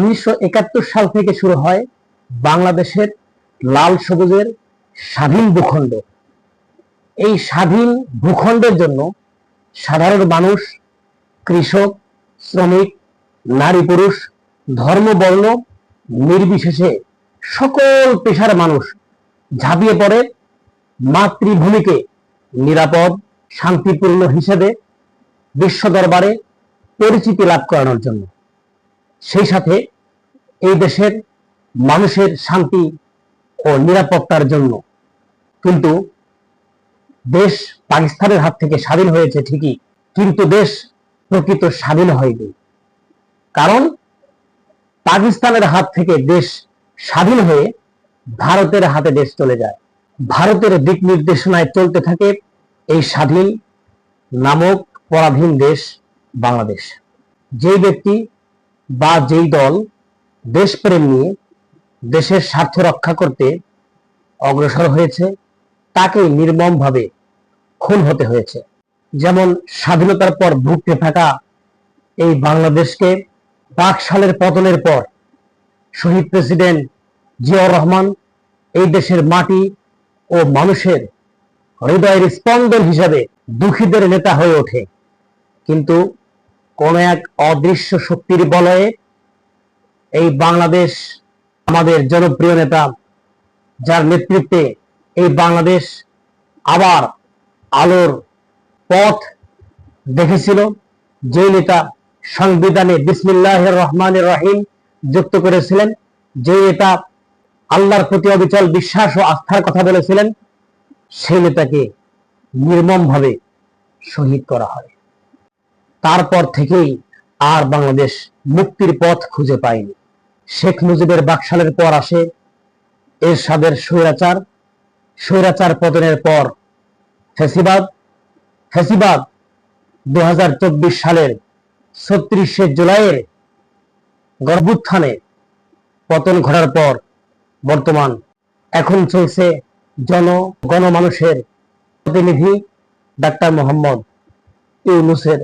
1971 সাল থেকে শুরু হয় বাংলাদেশের লাল সবুজের স্বাধীন ভূখণ্ড। এই স্বাধীন ভূখণ্ডের জন্য সাধারণ মানুষ, কৃষক, শ্রমিক, নারী পুরুষ, ধর্ম বর্ণ নির্বিশেষে সকল পেশার মানুষ ঝাঁপিয়ে পড়ে মাতৃভূমিকে নিরাপদ, শান্তিপূর্ণ হিসেবে বিশ্ব দরবারে পরিচিতি লাভ করানোর জন্য। সেই সাথে এই দেশের মানুষের শান্তি ও নিরাপত্তার জন্য। কিন্তু দেশ পাকিস্তানের হাত থেকে স্বাধীন হয়েছে ঠিকই, কিন্তু দেশ প্রকৃত স্বাধীন হয়নি। কারণ পাকিস্তানের হাত থেকে দেশ স্বাধীন হয়ে ভারতের হাতে দেশ চলে যায়। ভারতের দিক নির্দেশনায় চলতে থাকে এই স্বাধীন নামক পরাধীন দেশ বাংলাদেশ। যেই ব্যক্তি বা যেই দল দেশপ্রেম নিয়ে দেশের স্বার্থ রক্ষা করতে অগ্রসর হয়েছে তাকে নির্মমভাবে খুন হতে হয়েছে। যেমন স্বাধীনতার পর ভুগতে থাকা এই বাংলাদেশকে পাক সালের পতনের পর শহীদ প্রেসিডেন্ট জিয়াউর রহমান এই দেশের মাটি ও মানুষের হৃদয়ের স্পন্দন হিসাবে দুঃখীদের নেতা হয়ে ওঠে। কিন্তু কোন এক অদৃশ্য শক্তির বলয়ে এই বাংলাদেশ, আমাদের জনপ্রিয় নেতা যার নেতৃত্বে এই বাংলাদেশ আবার আলোর পথ দেখেছিল, যে নেতা সংবিধানে বিসমিল্লাহির রহমানির রহিম যুক্ত করেছিলেন, যে নেতা আল্লাহর প্রতি অবিচল বিশ্বাস ও আস্থার কথা বলেছিলেন, সেই নেতাকে নির্মমভাবে শহীদ করা হয়। তারপর থেকেই আর বাংলাদেশ মুক্তির পথ খুঁজে পায়নি। শেখ মুজিবের বাকশালের পর আসে এরশাদের স্বৈরাচার, স্বৈরাচার পতনের পর ফ্যাসিবাদ 2024 সালের 36শে জুলাইয়ের গণঅভ্যুত্থানে পতন ঘটার পর বর্তমান এখন চলছে গণমানুষের প্রতিনিধি ডাক্তার মোহাম্মদ ইউনূসের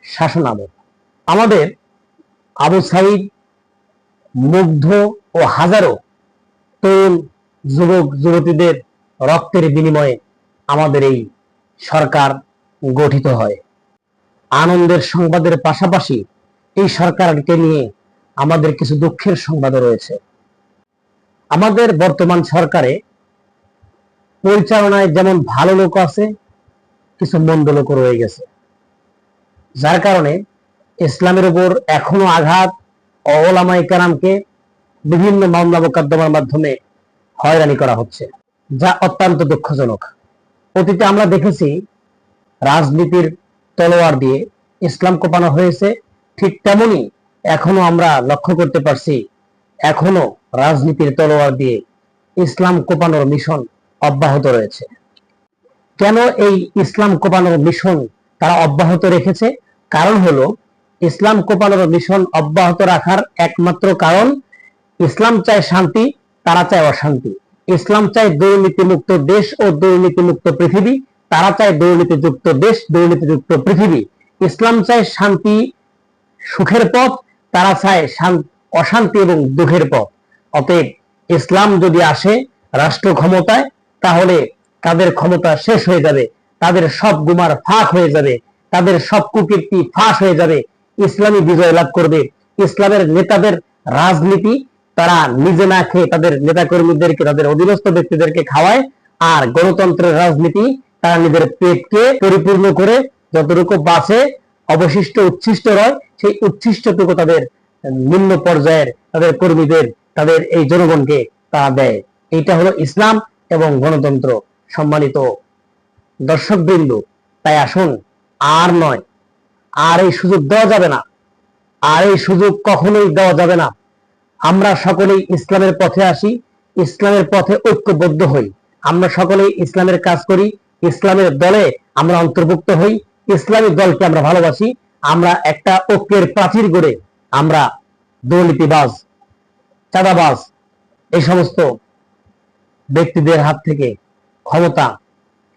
শাসনামল। আমাদের আবু সাঈদ, মুগ্ধ ও হাজারো তরুণ যুবক যুবতীদের রক্তের বিনিময়ে আমাদের এই সরকার গঠিত হয়। আনন্দের সংবাদের পাশাপাশি এই সরকারকে নিয়ে আমাদের কিছু দুঃখের সংবাদও রয়েছে। আমাদের বর্তমান সরকারে পরিচালনায় যেমন ভালো লোক আছে, কিছু মন্দ লোক রয়ে গেছে, যার কারণে ইসলামের উপর এখনো আঘাত ও ওলামায়ে কেরামকে বিভিন্ন মামলা মোকদ্দমার মাধ্যমে হয়রানি করা হচ্ছে, যা অত্যন্ত দুঃখজনক। অতীতে আমরা দেখেছি রাজনীতির তলোয়ার দিয়ে ইসলাম কোপানো হয়েছে, ঠিক তেমনি এখনো আমরা লক্ষ্য করতে পারছি এখনো রাজনীতির তলোয়ার দিয়ে ইসলাম কোপানোর মিশন অব্যাহত রয়েছে। কেন এই ইসলাম কোপানোর মিশন তারা অব্যাহত রেখেছে? কারণ হলো, ইসলাম কোপানোর মিশন অব্যাহত রাখার একমাত্র কারণ, ইসলাম চায় শান্তি, তারা চায় অশান্তি। ইসলাম চায় দুর্নীতিমুক্ত দেশ ও দুর্নীতিমুক্ত পৃথিবী, তারা চায় দুর্নীতিযুক্ত দেশ, দুর্নীতিযুক্ত পৃথিবী। ইসলাম চায় শান্তি সুখের পথ, তারা চায় অশান্তি এবং দুঃখের পথ। অতএব ইসলাম যদি আসে রাষ্ট্র ক্ষমতায়, তাহলে তাদের ক্ষমতা শেষ হয়ে যাবে, তাদের সব গুমার ফাঁক হয়ে যাবে, তাদের সব কুকীর্তি ফাঁস হয়ে যাবে, ইসলামী বিজয় লাভ করবে। ইসলামের নেতাদের রাজনীতি তারা নিজে না খেয়ে তাদের নেতাকর্মীদেরকে, তাদের অধীনস্থ ব্যক্তিদেরকে খাওয়ায়, আর গণতন্ত্রের রাজনীতি তারা নিজের পেটকে পরিপূর্ণ করে যতটুকু বাঁচে, অবশিষ্ট উচ্ছিষ্ট রয়, সেই উচ্ছিষ্টটুকু তাদের নিম্ন পর্যায়ের তাদের কর্মীদের, তাদের এই জনগণকে তারা দেয়। এইটা হলো ইসলাম এবং গণতন্ত্র। সম্মানিত দর্শকবৃন্দ, তাই আসুন, আর নয়, আর এই সুযোগ দেওয়া যাবে না, আর এই সুযোগ কখনোই দেওয়া যাবে না। আমরা সকলেই ইসলামের পথে আসি, ইসলামের পথে ঐক্যবদ্ধ হই, আমরা সকলেই ইসলামের কাজ করি, ইসলামের দলে আমরা অন্তর্ভুক্ত হই, ইসলামী দলকে আমরা ভালোবাসি। আমরা একটা ঐক্যের প্রাচীর গড়ে আমরা দুর্নীতিবাজ, চাঁদাবাজ, এই সমস্ত ব্যক্তিদের হাত থেকে ক্ষমতা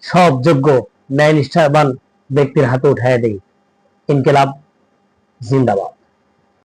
সব যোগ্য ন্যায় নিষ্ঠাবান ব্যক্তির হাতে উঠাইয়া দেই। ইনকিলাব জিন্দাবাদ।